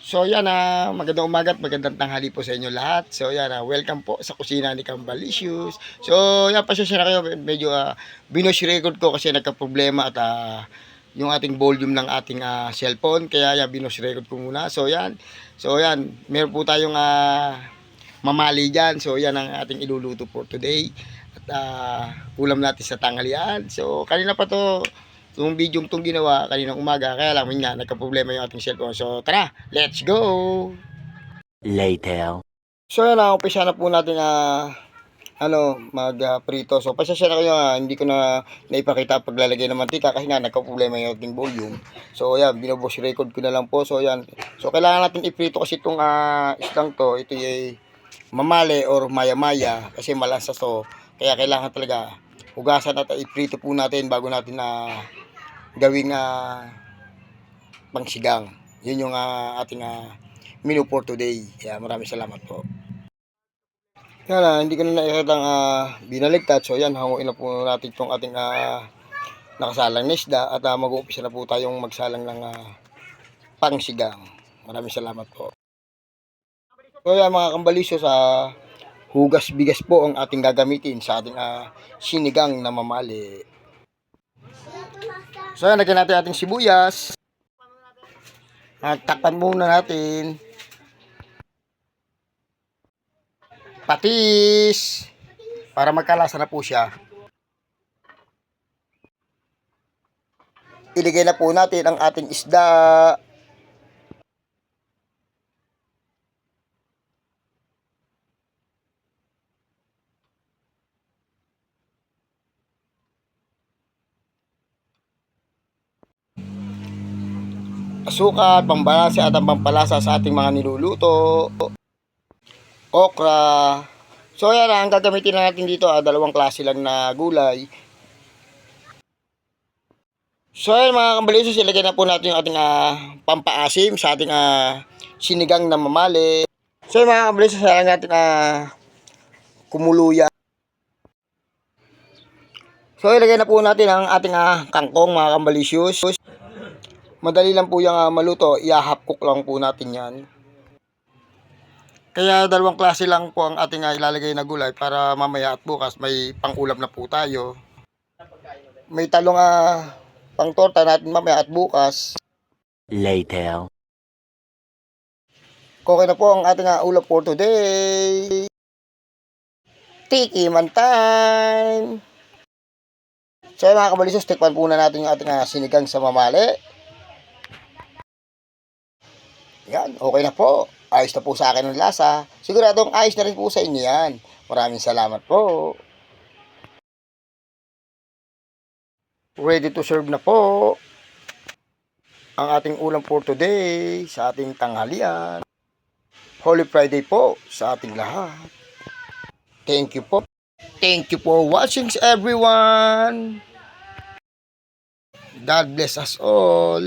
So yan magandang umaga at magandang tanghali po sa inyo lahat. So yan welcome po sa kusina ni Cambalicious. So yan, pasensya na kayo, medyo binush record ko kasi nagka-problema at yung ating volume ng ating cellphone. Kaya yan, binush record ko muna. So yan, meron po tayong mamali dyan. So yan ang ating iluluto for today. At ulam natin sa tanghalian. So kanina pa to, yung video itong ginawa kaninang umaga, kaya lang nga nagka-problema yung ating cellphone. So tara, let's go! Later. So yan umpisa na po natin mag-prito. So pasensya na kayo, hindi ko na naipakita paglalagay ng mantika kasi nga nagka-problema yung ating volume. So yan, binubush record ko na lang po. So yan, so kailangan natin iprito kasi itong islang to. Ito ay mamali or maya-maya kasi malasas to. Kaya kailangan talaga hugasan at iprito po natin bago natin gawing pangsigang. Yun yung ating menu for today. Kaya maraming salamat po. Yan hindi ko na nakikitang binaligtad. So yan, hanguin na po natin itong ating nakasalang na isda at mag-uumpisa na po tayong magsalang ng pangsigang. Maraming salamat po. So yan mga Kambalisyo, sa hugas bigas po ang ating gagamitin sa ating sinigang na mamali. So yan, lagyan natin ating sibuyas. At takpan muna natin. Patis. Para magkalasa na po siya. Iligay na po natin ang ating isda. Asukal, pambalasa at ang pampalasa sa ating mga niluluto. Okra. So yan, ang gagamitin natin dito dalawang klase lang na gulay. So yan mga Kambalisyo, ilagay na po natin yung ating pampaasim sa ating sinigang na mamali. So yan mga Kambalisyo, sa natin kumuluya. So ilagay na po natin ang ating kangkong mga Kambalisyo. Madali lang po yung maluto, i-half cook lang po natin yan. Kaya dalawang klase lang po ang ating ilalagay na gulay para mamaya at bukas may pang-ulam na po tayo. May talong pang-torta natin mamaya at bukas. Later. Okay na po ang ating ulam for today. Tikiman time! So mga Kambalisyo, tikman po na natin yung ating sinigang sa mamali. Yan, okay na po. Ayos na po sa akin ang lasa. Siguradong ayos na rin po sa inyo yan. Maraming salamat po. Ready to serve na po ang ating ulam for today sa ating tanghalian. Holy Friday po sa ating lahat. Thank you po. Thank you for watching everyone. God bless us all.